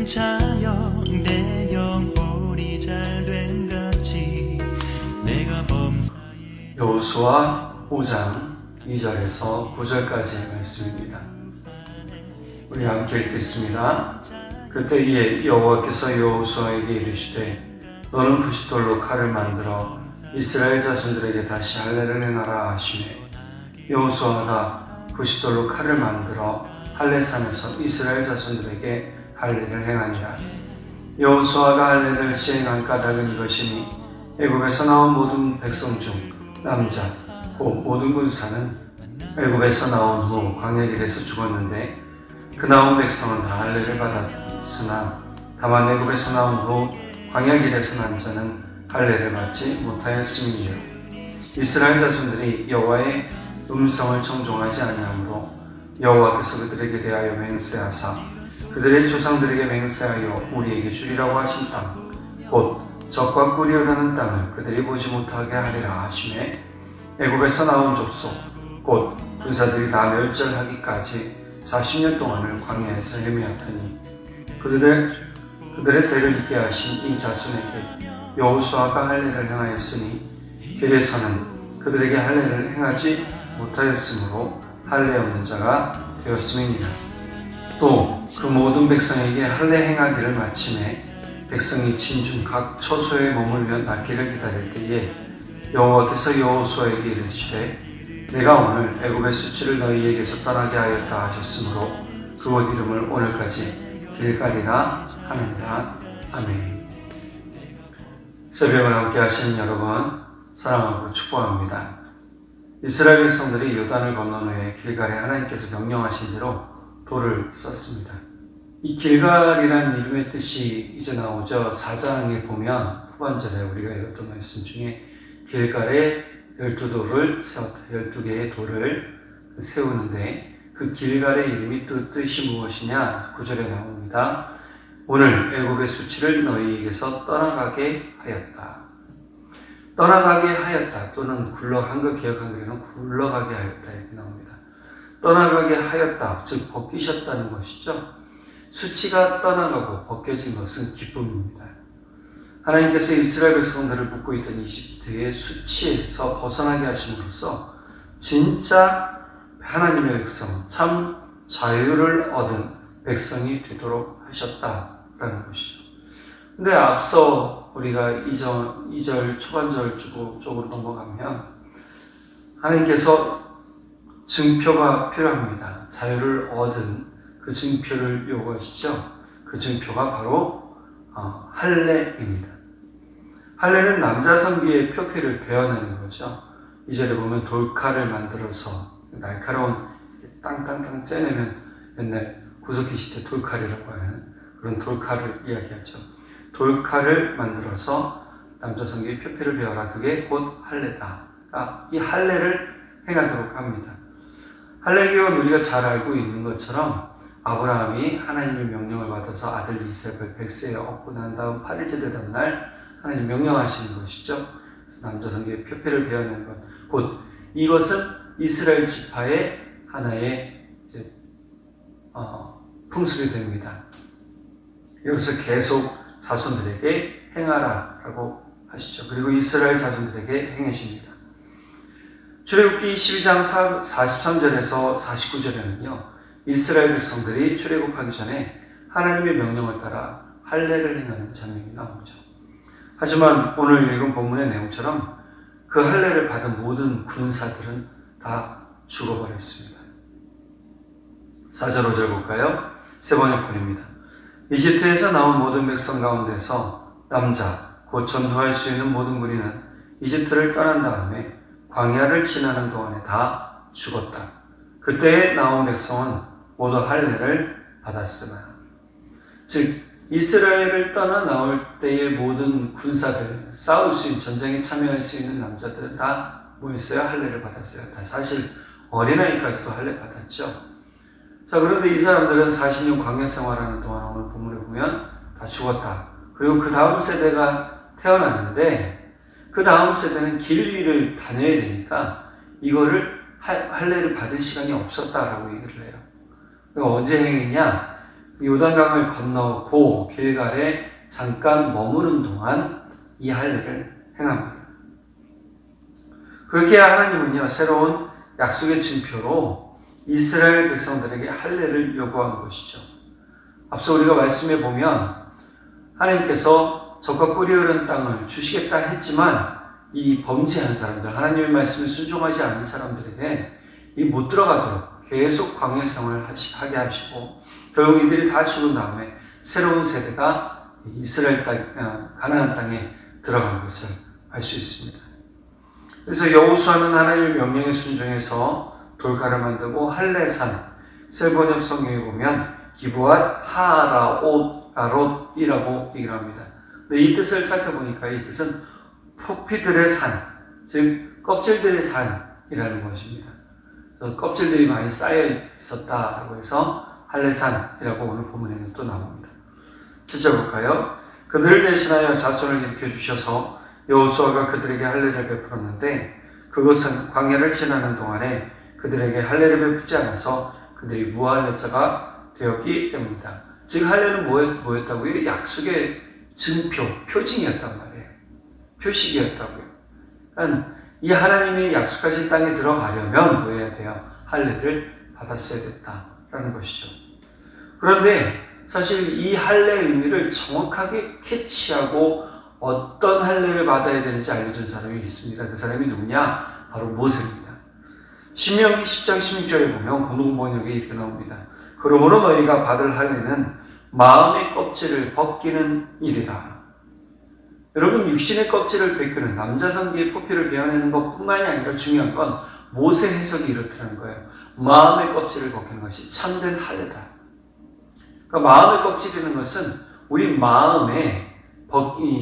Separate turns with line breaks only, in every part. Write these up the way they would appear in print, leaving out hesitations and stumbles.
자여 내 영혼이 잘된 같이 내가 범사에
여호수아 5장 2절에서 9절까지의 말씀입니다. 우리 함께 읽겠습니다. 그때에 여호와께서 여호수아에게 이르시되 너는 부싯돌로 칼을 만들어 이스라엘 자손들에게 다시 할례를 행하라 하시매 여호수아가 부싯돌로 칼을 만들어 할례산에서 이스라엘 자손들에게 할례를 행하니라. 여호수아가 할례를 시행한 까닭은 이것이니 애굽에서 나온 모든 백성 중 남자 곧 모든 군사는 애굽에서 나온 후 광야길에서 죽었는데 그 나온 백성은 다 할례를 받았으나 다만 애굽에서 나온 후 광야길에서 난 자는 할례를 받지 못하였음이니라. 이스라엘 자손들이 여호와의 음성을 청종하지 아니하므로 여호와께서 그들에게 대하여 맹세하사 그들의 조상들에게 맹세하여 우리에게 주리라고 하신 땅 곧 젖과 꿀이 흐르는 땅을 그들이 보지 못하게 하리라 하시매 애굽에서 나온 족속 곧 군사들이 다 멸절하기까지 40년 동안을 광야에서 헤매었더니 그들의 대를 있게 하신 이 자손에게 여호수아가 할례를 행하였으니 길에서는 그들에게 할례를 행하지 못하였으므로 할례 없는 자가 되었음이니라. 또 그 모든 백성에게 할례 행하기를 마침에 백성이 진중 각 처소에 머물며 낫기를 기다릴 때에 여호와께서 여호수아에게 이르시되 내가 오늘 애굽의 수치를 너희에게서 떠나게 하였다 하셨으므로 그곳 이름을 오늘까지 길갈이라 하느니라. 아멘. 새벽을 함께 하시는 여러분 사랑하고 축복합니다. 이스라엘 백성들이 요단을 건넌 후에 길갈에 하나님께서 명령하신 대로 돌을 썼습니다. 이 길갈이라는 이름의 뜻이 이제 나오죠. 4장에 보면 후반절에 우리가 읽었던 말씀 중에 길갈에 12돌을 세웠다. 12개의 돌을 세우는데 그 길갈의 이름이 또 뜻이 무엇이냐? 9절에 나옵니다. 오늘 애굽의 수치를 너희에게서 떠나가게 하였다. 떠나가게 하였다 또는 한글 개역 한글에는 굴러가게 하였다 이렇게 나옵니다. 떠나가게 하였다 즉 벗기셨다는 것이죠. 수치가 떠나가고 벗겨진 것은 기쁨입니다. 하나님께서 이스라엘 백성들을 묶고 있던 이집트의 수치에서 벗어나게 하심으로써 진짜 하나님의 백성, 참 자유를 얻은 백성이 되도록 하셨다라는 것이죠. 근데 앞서 우리가 2절 초반절 쪽으로 넘어가면 하나님께서 증표가 필요합니다. 자유를 얻은 그 증표를 요구하시죠. 그 증표가 바로 할례입니다. 할례는 남자 성비의 표피를 베어내는 거죠. 2절에 보면 돌칼을 만들어서 날카로운 땅땅땅 째내면 옛날 구석기 시대 돌칼이라고 하는 그런 돌칼을 이야기하죠. 돌칼을 만들어서 남자 성비의 표피를 베어라. 그게 곧 할례다. 이 할례를 행하도록 합니다. 할례교는 우리가 잘 알고 있는 것처럼 아브라함이 하나님의 명령을 받아서 아들 이삭을 백세에 얻고 난 다음 8일째 되던 날 하나님 명령하시는 것이죠. 남자 성기의 표피를 베어내는 것. 곧 이것은 이스라엘 지파의 하나의 풍습이 됩니다. 이것을 계속 자손들에게 행하라라고 하시죠. 그리고 이스라엘 자손들에게 행하십니다. 출애굽기 12장 43절에서 49절에는요. 이스라엘 백성들이 출애굽하기 전에 하나님의 명령을 따라 할례를 행하는 장면이 나오죠. 하지만 오늘 읽은 본문의 내용처럼 그 할례를 받은 모든 군사들은 다 죽어버렸습니다. 4절 5절 볼까요? 세 번역본입니다. 이집트에서 나온 모든 백성 가운데서 남자 곧 전투할 수 있는 모든 무리는 이집트를 떠난 다음에 광야를 지나는 동안에 다 죽었다. 그때에 나온 백성은 모두 할례를 받았으나 즉 이스라엘을 떠나 나올 때의 모든 군사들 싸울 수 있는 전쟁에 참여할 수 있는 남자들은 다 뭐였어요? 할례를 받았어요. 다 사실 어린아이까지도 할례 받았죠. 자 그런데 이 사람들은 40년 광야 생활하는 동안 오늘 본문에 보면 다 죽었다. 그리고 그 다음 세대가 태어났는데 그 다음 세대는 길 위를 다녀야 되니까 이거를 할례를 받을 시간이 없었다라고 얘기를 해요. 그러니까 언제 행했냐? 요단강을 건너고 길갈에 잠깐 머무는 동안 이 할례를 행합니다. 그렇게 하나님은요, 새로운 약속의 징표로 이스라엘 백성들에게 할례를 요구한 것이죠. 앞서 우리가 말씀해 보면 하나님께서 적과 꿀이 흐르는 땅을 주시겠다 했지만 이 범죄한 사람들, 하나님의 말씀에 순종하지 않는 사람들에게 이 못 들어가도록 계속 광야 생활을 하게 하시고 결국 이들이 다 죽은 다음에 새로운 세대가 이스라엘 땅, 가나안 땅에 들어간 것을 알 수 있습니다. 그래서 여호수아는 하나님의 명령에 순종해서 돌가를 만들고 할례산, 셀번역 성경에 보면 기브앗 하아라옷이라고 얘기를 합니다. 근데 이 뜻을 살펴보니까 이 뜻은 포피들의 산, 즉 껍질들의 산이라는 것입니다. 그래서 껍질들이 많이 쌓여 있었다라고 해서 할례산이라고 오늘 본문에는 또 나옵니다. 찾아볼까요? 그들을 대신하여 자손을 일으켜 주셔서 여호수아가 그들에게 할례를 베풀었는데 그것은 광야를 지나는 동안에 그들에게 할례를 베푸지 않아서 그들이 무할 자가 되었기 때문이다. 즉 할례는 뭐였다고요? 약속의 증표, 표징이었단 말이에요. 표식이었다고요. 그러니까 이 하나님이 약속하신 땅에 들어가려면 뭐 해야 돼요? 할례를 받았어야 됐다라는 것이죠. 그런데 사실 이 할례의 의미를 정확하게 캐치하고 어떤 할례를 받아야 되는지 알려준 사람이 있습니다. 그 사람이 누구냐? 바로 모세입니다. 신명기 10장 16절에 보면 공동번역에 이렇게 나옵니다. 그러므로 너희가 받을 할례는 마음의 껍질을 벗기는 일이다. 여러분, 육신의 껍질을 벗기는 남자 성기의 포피를 베어내는 것뿐만이 아니라 중요한 건 모세 해석이 이렇다는 거예요. 마음의 껍질을 벗기는 것이 참된 할례다. 그러니까 마음의 껍질이라는 것은 우리 마음의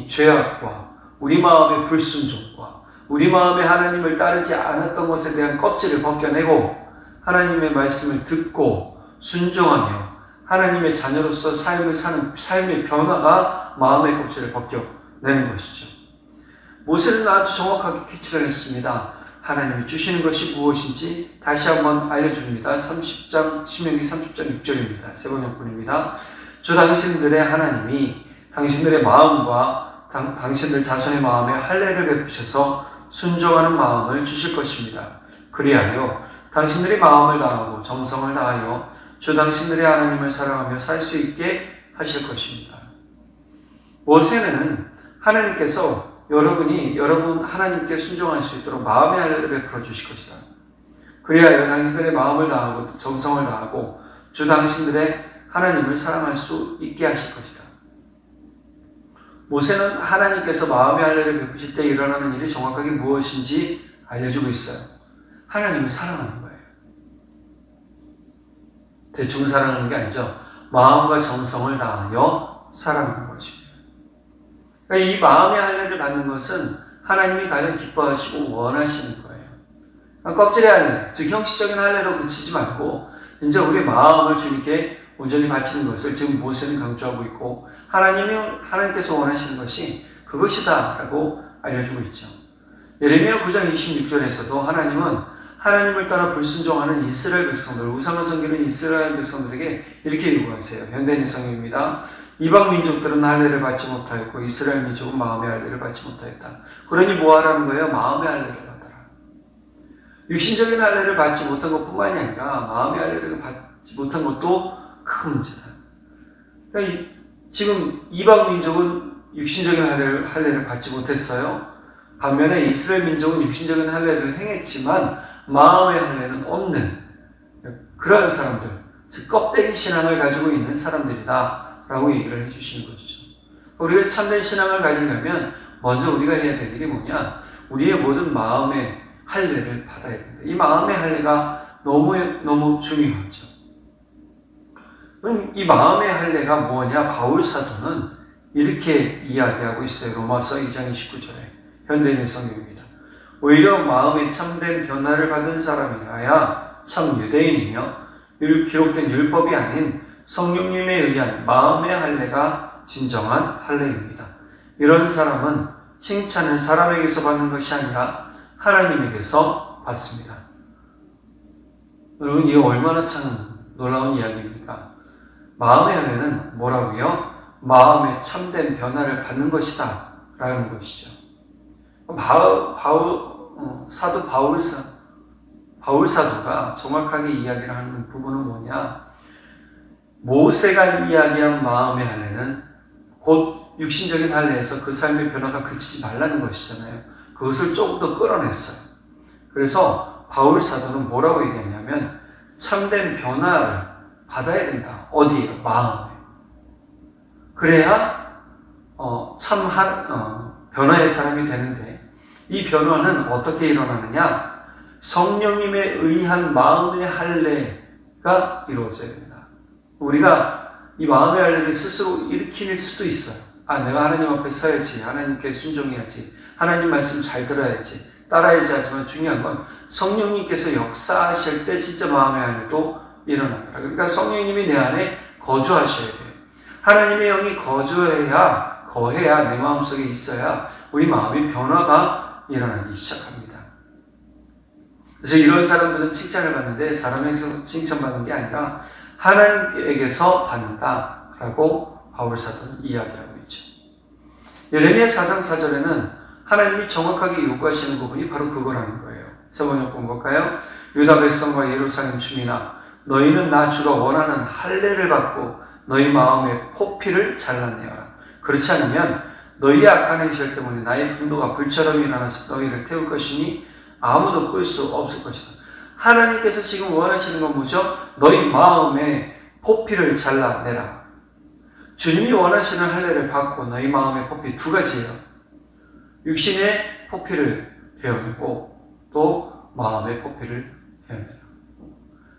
죄악과 우리 마음의 불순종과 우리 마음에 하나님을 따르지 않았던 것에 대한 껍질을 벗겨내고 하나님의 말씀을 듣고 순종하며 하나님의 자녀로서 삶을 사는 삶의 변화가 마음의 껍질을 벗겨내는 것이죠. 모세는 아주 정확하게 캐치를 했습니다. 하나님이 주시는 것이 무엇인지 다시 한번 알려줍니다. 30장, 신명기 30장 6절입니다. 세번역분입니다. 주 당신들의 하나님이 당신들의 마음과 당신들 자손의 마음에 할례를 베푸셔서 순종하는 마음을 주실 것입니다. 그리하여 당신들이 마음을 다하고 정성을 다하여 주 당신들의 하나님을 사랑하며 살 수 있게 하실 것입니다. 모세는 하나님께서 여러분 하나님께 순종할 수 있도록 마음의 할례를 베풀어 주실 것이다. 그리하여 당신들의 마음을 다하고 정성을 다하고 주 당신들의 하나님을 사랑할 수 있게 하실 것이다. 모세는 하나님께서 마음의 할례를 베푸실 때 일어나는 일이 정확하게 무엇인지 알려주고 있어요. 하나님을 사랑하는 거예요. 대충 사랑하는 게 아니죠. 마음과 정성을 다하여 사랑하는 것입니다. 그러니까 이 마음의 할례를 받는 것은 하나님이 가장 기뻐하시고 원하시는 거예요. 그러니까 껍질의 할례, 즉 형식적인 할례로 그치지 말고 진짜 우리 마음을 주님께 온전히 바치는 것을 지금 모세는 강조하고 있고 하나님께서 원하시는 것이 그것이다 라고 알려주고 있죠. 예레미야 9장 26절에서도 하나님은 하나님을 따라 불순종하는 이스라엘 백성들, 우상을 섬기는 이스라엘 백성들에게 이렇게 요구하세요. 현대인 성경입니다. 이방 민족들은 할례를 받지 못하였고 이스라엘 민족은 마음의 할례를 받지 못하였다. 그러니 뭐 하라는 거예요? 마음의 할례를 받아라. 육신적인 할례를 받지 못한 것뿐만이 아니라 마음의 할례를 받지 못한 것도 큰 문제다. 그러니까 지금 이방 민족은 육신적인 할례를 받지 못했어요. 반면에 이스라엘 민족은 육신적인 할례를 행했지만 마음의 할례는 없는 그러한 사람들, 즉 껍데기 신앙을 가지고 있는 사람들이다 라고 얘기를 해주시는 것이죠. 우리가 참된 신앙을 가지려면 먼저 우리가 해야 될 일이 뭐냐? 우리의 모든 마음의 할례를 받아야 된다. 이 마음의 할례가 너무 중요하죠. 그럼 이 마음의 할례가 뭐냐? 바울 사도는 이렇게 이야기하고 있어요. 로마서 2장 29절에 현대인의 성경입니다. 오히려 마음에 참된 변화를 받은 사람이라야 참 유대인이며 기록된 율법이 아닌 성령님에 의한 마음의 할례가 진정한 할례입니다. 이런 사람은 칭찬을 사람에게서 받는 것이 아니라 하나님에게서 받습니다. 여러분, 이거 얼마나 참 놀라운 이야기입니까? 마음의 할례는 뭐라고요? 마음의 참된 변화를 받는 것이다 라는 것이죠. 사도 바울 사도가 정확하게 이야기를 하는 부분은 뭐냐? 모세가 이야기한 마음의 할례는 곧 육신적인 할례에서 그 삶의 변화가 그치지 말라는 것이잖아요. 그것을 조금 더 끌어냈어요. 그래서 바울 사도는 뭐라고 얘기했냐면 참된 변화를 받아야 된다. 어디에? 마음에. 그래야 변화의 사람이 되는데, 이 변화는 어떻게 일어나느냐? 성령님에 의한 마음의 할례가 이루어져야 된다. 우리가 이 마음의 할례를 스스로 일으킬 수도 있어요. 내가 하나님 앞에 서야지, 하나님께 순종해야지, 하나님 말씀 잘 들어야지, 따라야지 하지만 중요한 건 성령님께서 역사하실 때 진짜 마음의 할례도 일어난다. 그러니까 성령님이 내 안에 거주하셔야 돼요. 하나님의 영이 거해야 내 마음속에 있어야 우리 마음의 변화가 일어나기 시작합니다. 그래서 이런 사람들은 칭찬을 받는데 사람에게서 칭찬받는 게 아니라 하나님에게서 받는다라고 바울 사도는 이야기하고 있죠. 예레미야 4장 4절에는 하나님이 정확하게 요구하시는 부분이 바로 그거라는 거예요. 세 번역 본 걸까요? 유다 백성과 예루살렘 주민아, 너희는 나 주가 원하는 할례를 받고 너희 마음의 포피를 잘라내어라. 그렇지 않으면 너희의 악한 행실 때문에 나의 분노가 불처럼 일어나서 너희를 태울 것이니 아무도 끌 수 없을 것이다. 하나님께서 지금 원하시는 건 뭐죠? 너희 마음의 포피를 잘라내라. 주님이 원하시는 할례를 받고 너희 마음의 포피 두 가지예요. 육신의 포피를 베어내고 또 마음의 포피를 베어내라.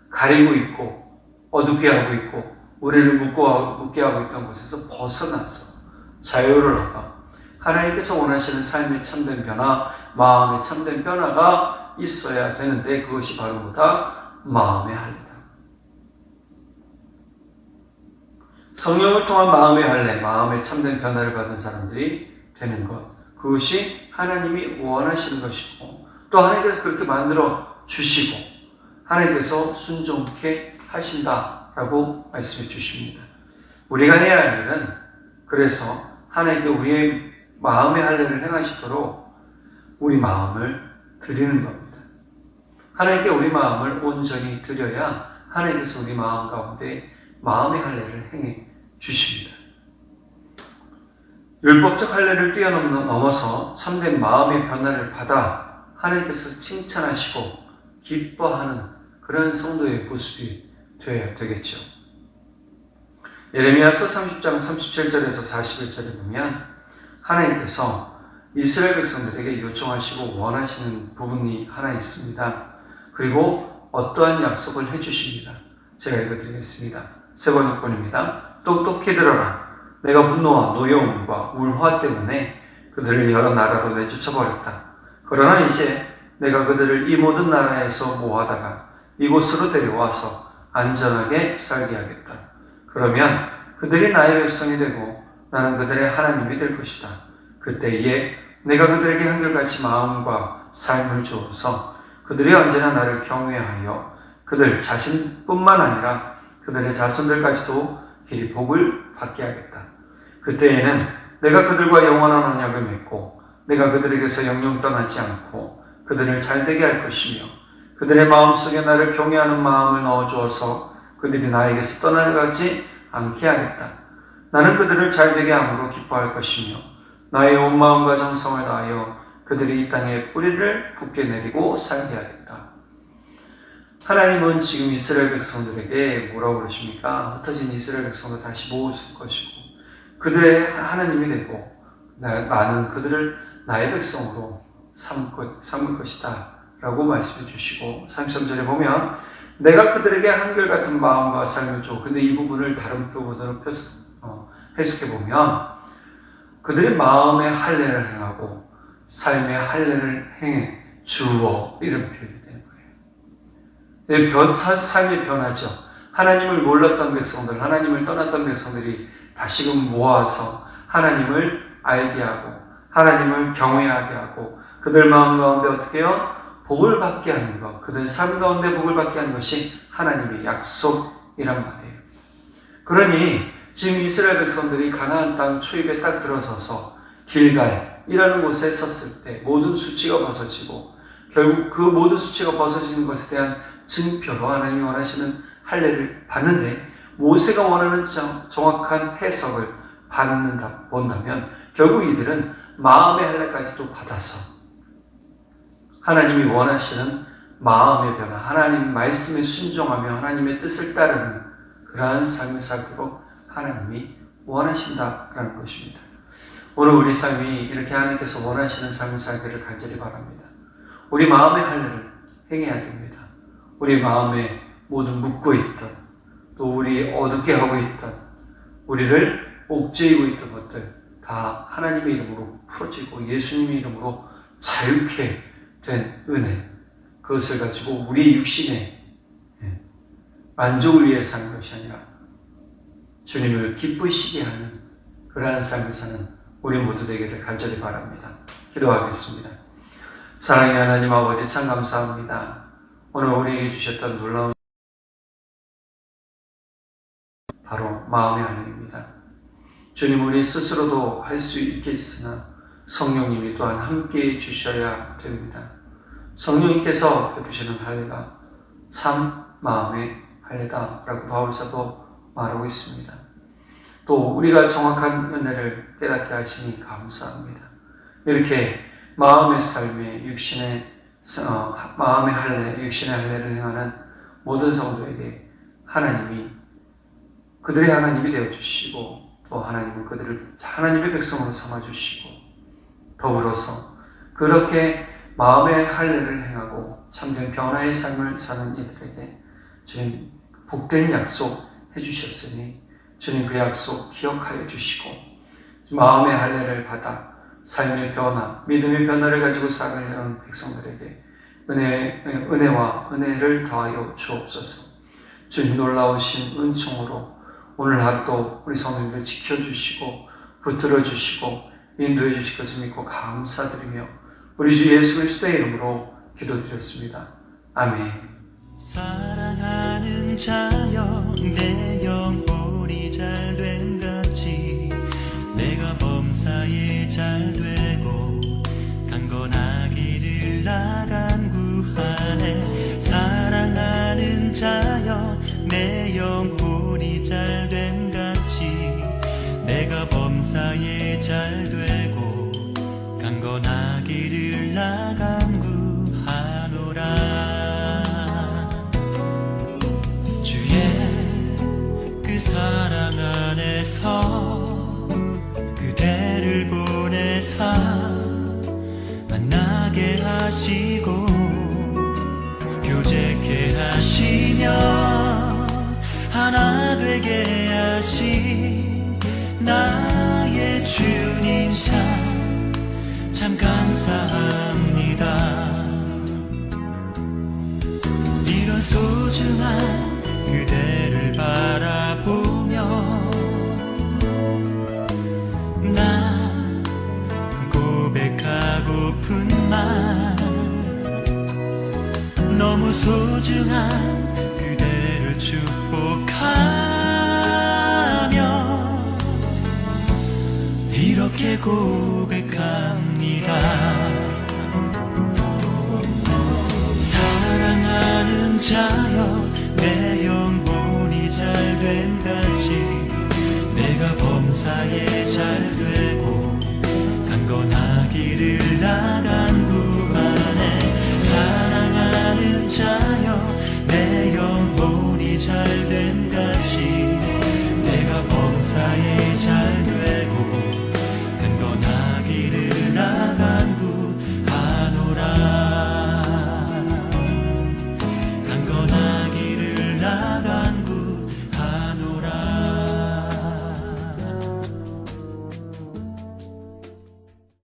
가리고 있고 어둡게 하고 있고 우리를 묶게 하고 있던 곳에서 벗어나서 자유를 얻어 하나님께서 원하시는 삶의 참된 변화, 마음의 참된 변화가 있어야 되는데, 그것이 바로 뭐다? 마음의 할례다. 성령을 통한 마음의 할례, 마음의 참된 변화를 받은 사람들이 되는 것, 그것이 하나님이 원하시는 것이고 또 하나님께서 그렇게 만들어 주시고 하나님께서 순종케 하신다라고 말씀해 주십니다. 우리가 해야 할 일은 그래서 하나님께 우리의 마음의 할례를 행하시도록 우리 마음을 드리는 겁니다. 하나님께 우리 마음을 온전히 드려야 하나님께서 우리 마음 가운데 마음의 할례를 행해 주십니다. 율법적 할례를 뛰어넘어서 참된 마음의 변화를 받아 하나님께서 칭찬하시고 기뻐하는 그런 성도의 모습이 되어야 되겠죠. 예레미야서 30장 37절에서 41절에 보면 하나님께서 이스라엘 백성들에게 요청하시고 원하시는 부분이 하나 있습니다. 그리고 어떠한 약속을 해주십니다. 제가 읽어드리겠습니다. 세 번역본입니다. 똑똑히 들어라. 내가 분노와 노여움과 울화 때문에 그들을 여러 나라로 내쫓아버렸다. 그러나 이제 내가 그들을 이 모든 나라에서 모아다가 이곳으로 데려와서 안전하게 살게 하겠다. 그러면 그들이 나의 백성이 되고 나는 그들의 하나님이 될 것이다. 그때에 내가 그들에게 한결같이 마음과 삶을 주어서 그들이 언제나 나를 경외하여 그들 자신뿐만 아니라 그들의 자손들까지도 길이 복을 받게 하겠다. 그때에는 내가 그들과 영원한 언약을 맺고 내가 그들에게서 영영 떠나지 않고 그들을 잘되게 할 것이며 그들의 마음속에 나를 경외하는 마음을 넣어주어서 그들이 나에게서 떠나가지 않게 하겠다. 나는 그들을 잘되게 함으로 기뻐할 것이며 나의 온 마음과 정성을 다하여 그들이 이 땅에 뿌리를 굳게 내리고 살게 하겠다. 하나님은 지금 이스라엘 백성들에게 뭐라고 그러십니까? 흩어진 이스라엘 백성을 다시 모으실 것이고 그들의 하나님이 되고 나는 그들을 나의 백성으로 삼을 것이다 라고 말씀해 주시고 33절에 보면 내가 그들에게 한결같은 마음과 삶을 줘. 근데 이 부분을 다른 부분으로 해석해 보면 그들의 마음의 할례를 행하고 삶의 할례를 행해 주어 이런 표현이 되는 거예요. 삶이 변하죠. 하나님을 몰랐던 백성들, 하나님을 떠났던 백성들이 다시금 모아서 하나님을 알게 하고 하나님을 경외하게 하고 그들 마음 가운데 어떻게 해요? 복을 받게 하는 것, 그들 삶 가운데 복을 받게 하는 것이 하나님의 약속이란 말이에요. 그러니 지금 이스라엘 백성들이 가나안 땅 초입에 딱 들어서서 길갈이라는 곳에 섰을 때 모든 수치가 벗어지고 결국 그 모든 수치가 벗어지는 것에 대한 증표로 하나님이 원하시는 할례를 받는데 모세가 원하는 정확한 해석을 본다면 결국 이들은 마음의 할례까지도 받아서 하나님이 원하시는 마음의 변화, 하나님 말씀에 순종하며 하나님의 뜻을 따르는 그러한 삶을 살도록 하나님이 원하신다라는 것입니다. 오늘 우리 삶이 이렇게 하나님께서 원하시는 삶을 살기를 간절히 바랍니다. 우리 마음의 할례를 행해야 됩니다. 우리 마음에 모든 묻고 있던 또 우리 어둡게 하고 있던 우리를 옥죄이고 있던 것들 다 하나님의 이름으로 풀어지고 예수님의 이름으로 자유케 된 은혜, 그것을 가지고 우리 육신의 만족을 위해 사는 것이 아니라 주님을 기쁘시게 하는 그러한 삶을 사는 우리 모두 되기를 간절히 바랍니다. 기도하겠습니다. 사랑의 하나님 아버지 참 감사합니다. 오늘 우리에게 주셨던 놀라운 바로 마음의 하나님입니다. 주님, 우리 스스로도 할 수 있겠으나 성령님이 또한 함께 주셔야 됩니다. 성령님께서 베푸시는 할례가 참 마음의 할례다라고 바울사도 말하고 있습니다. 또 우리가 정확한 은혜를 깨닫게 하시니 감사합니다. 이렇게 마음의 삶에 마음의 할례, 육신의 할례를 행하는 모든 성도에게 하나님이 그들의 하나님이 되어주시고 또 하나님은 그들을 하나님의 백성으로 삼아주시고 더불어서 그렇게 마음의 할례를 행하고 참된 변화의 삶을 사는 이들에게 주님 복된 약속 해주셨으니 주님 그 약속 기억하여 주시고 마음의 할례를 받아 삶의 변화, 믿음의 변화를 가지고 살아가는 백성들에게 은혜와 은혜를 더하여 주옵소서. 주님 놀라우신 은총으로 오늘 하루도 우리 성도님들 지켜주시고 붙들어주시고 인도해 주실 것을 믿고 감사드리며 우리 주 예수 그리스도의 이름으로 기도드렸습니다. 아멘.
사랑하는 자여 내 영혼이 잘된 같이 내가 범사에 잘되고 강건하기를 나간 구하네. 사랑하는 자여 내 영혼이 잘된 같이 내가 범사에 잘되고 강건하기를 나간 구하노라. 주의 그 사랑 안에서 그대를 보내사 만나게 하시고 교제케 하시며 하나 되게 하신 나의 주님 참 감사합니다. 이런 소중한 그대를 바라보며 나 고백하고픈 말 너무 소중한 그대를 축복하며 이렇게 고백합니다. 사랑하는 자여 내 영혼이 잘된 같이 내가 범사에 잘되고 강건하기를 나간 구